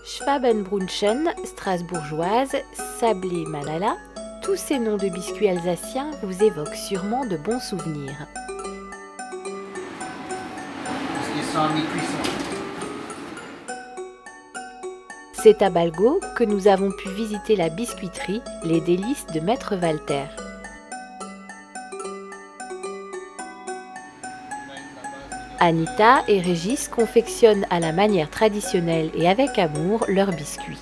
Schwabenbrunchen, strasbourgeoise, sablé Malala, tous ces noms de biscuits alsaciens vous évoquent sûrement de bons souvenirs. Parce qu'ils sont à mi-cuisson. C'est à Balgau que nous avons pu visiter la biscuiterie Les Délices de Maître Walter. Anita et Régis confectionnent à la manière traditionnelle et avec amour leurs biscuits.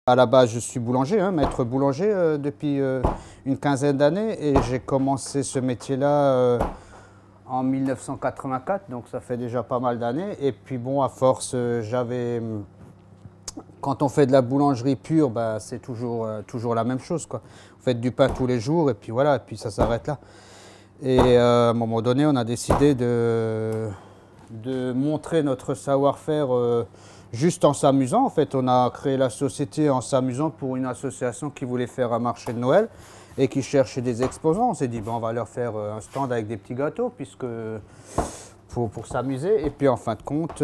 À la base, je suis boulanger, maître boulanger depuis une quinzaine d'années et j'ai commencé ce métier-là en 1984, donc ça fait déjà pas mal d'années. Et puis bon, à force, quand on fait de la boulangerie pure, c'est toujours la même chose, quoi. Vous faites du pain tous les jours et puis voilà, et puis ça s'arrête là. Et à un moment donné, on a décidé de montrer notre savoir-faire juste en s'amusant. En fait, on a créé la société en s'amusant pour une association qui voulait faire un marché de Noël et qui cherchait des exposants. On s'est dit, on va leur faire un stand avec des petits gâteaux pour s'amuser. Et puis en fin de compte,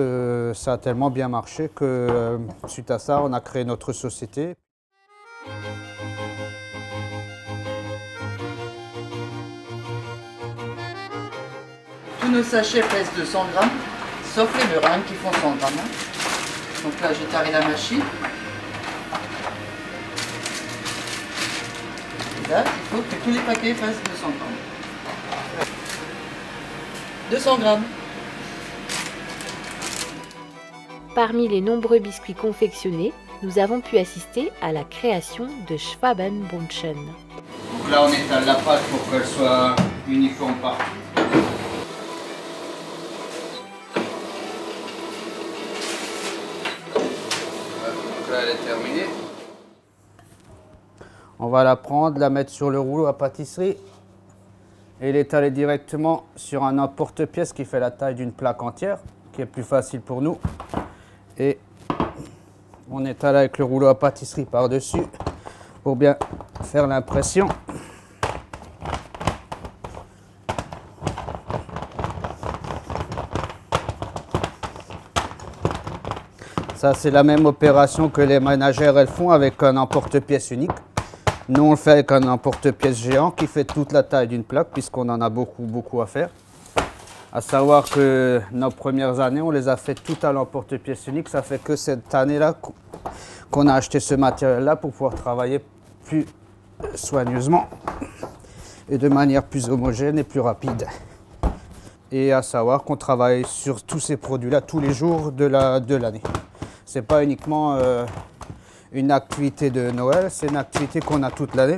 ça a tellement bien marché que suite à ça, on a créé notre société. Tous nos sachets pèsent 200 grammes, sauf les meringues qui font 100 grammes. Donc là, j'ai taré la machine. Et là, il faut que tous les paquets fassent 200 grammes. 200 grammes. Parmi les nombreux biscuits confectionnés, nous avons pu assister à la création de Schwabenbrunchen. Donc là, on étale la pâte pour qu'elle soit uniforme partout. Là, elle est terminée. On va la prendre, la mettre sur le rouleau à pâtisserie et l'étaler directement sur un emporte-pièce qui fait la taille d'une plaque entière, qui est plus facile pour nous. Et on étale avec le rouleau à pâtisserie par-dessus pour bien faire l'impression. Ça, c'est la même opération que les ménagères elles font avec un emporte-pièce unique. Nous, on le fait avec un emporte-pièce géant qui fait toute la taille d'une plaque, puisqu'on en a beaucoup à faire. À savoir que nos premières années, on les a fait toutes à l'emporte-pièce unique. Ça fait que cette année-là qu'on a acheté ce matériel-là pour pouvoir travailler plus soigneusement et de manière plus homogène et plus rapide. Et à savoir qu'on travaille sur tous ces produits-là tous les jours de l'année. C'est pas uniquement une activité de Noël, c'est une activité qu'on a toute l'année.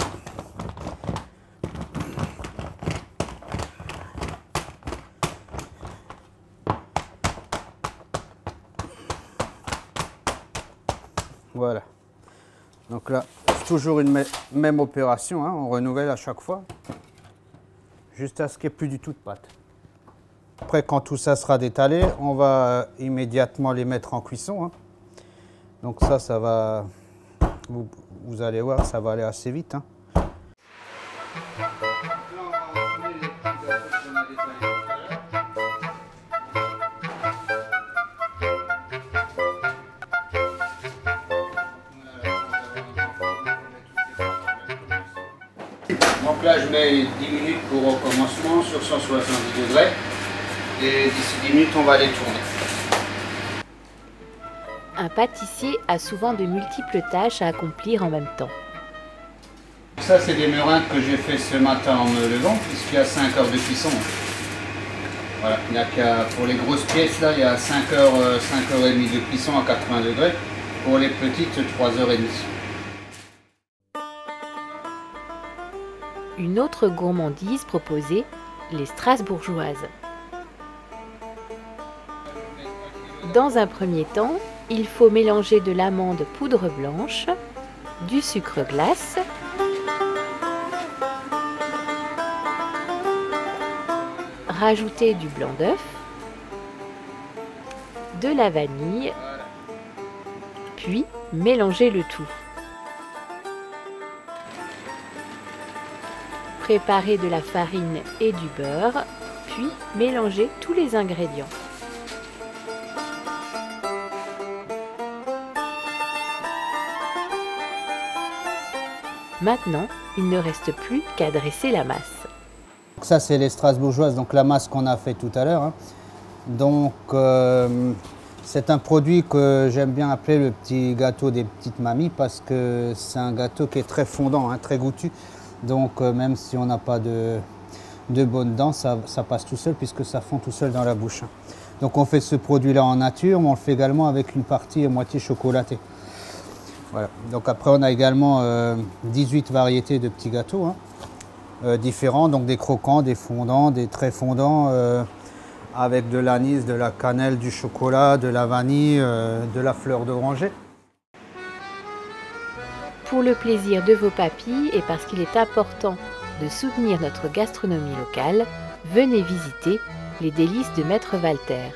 Voilà. Donc là, c'est toujours une même opération, on renouvelle à chaque fois, juste à ce qu'il n'y ait plus du tout de pâte. Après, quand tout ça sera détalé, on va immédiatement les mettre en cuisson. Donc ça va, vous allez voir, ça va aller assez vite. Donc là, je mets 10 minutes pour au commencement sur 170 degrés. Et d'ici 10 minutes, on va les tourner. Un pâtissier a souvent de multiples tâches à accomplir en même temps. Ça, c'est des meringues que j'ai fait ce matin en me levant, puisqu'il y a 5 heures de cuisson. Voilà, il n'y a qu'à, pour les grosses pièces, là, il y a 5 heures et demie de cuisson à 80 degrés. Pour les petites, 3 heures et demie. Une autre gourmandise proposée, les strasbourgeoises. Dans un premier temps, il faut mélanger de l'amande poudre blanche, du sucre glace, rajouter du blanc d'œuf, de la vanille, puis mélanger le tout. Préparer de la farine et du beurre, puis mélanger tous les ingrédients. Maintenant, il ne reste plus qu'à dresser la masse. Ça, c'est les strasbourgeoises, donc la masse qu'on a fait tout à l'heure. Donc, c'est un produit que j'aime bien appeler le petit gâteau des petites mamies parce que c'est un gâteau qui est très fondant, très goûtu. Donc, même si on n'a pas de bonnes dents, ça passe tout seul puisque ça fond tout seul dans la bouche. Donc, on fait ce produit-là en nature, mais on le fait également avec une partie à moitié chocolatée. Voilà. Donc, après, on a également 18 variétés de petits gâteaux différents, donc des croquants, des fondants, des très fondants. Avec de l'anis, de la cannelle, du chocolat, de la vanille, de la fleur d'oranger. Pour le plaisir de vos papilles et parce qu'il est important de soutenir notre gastronomie locale, venez visiter les délices de Maître Walter.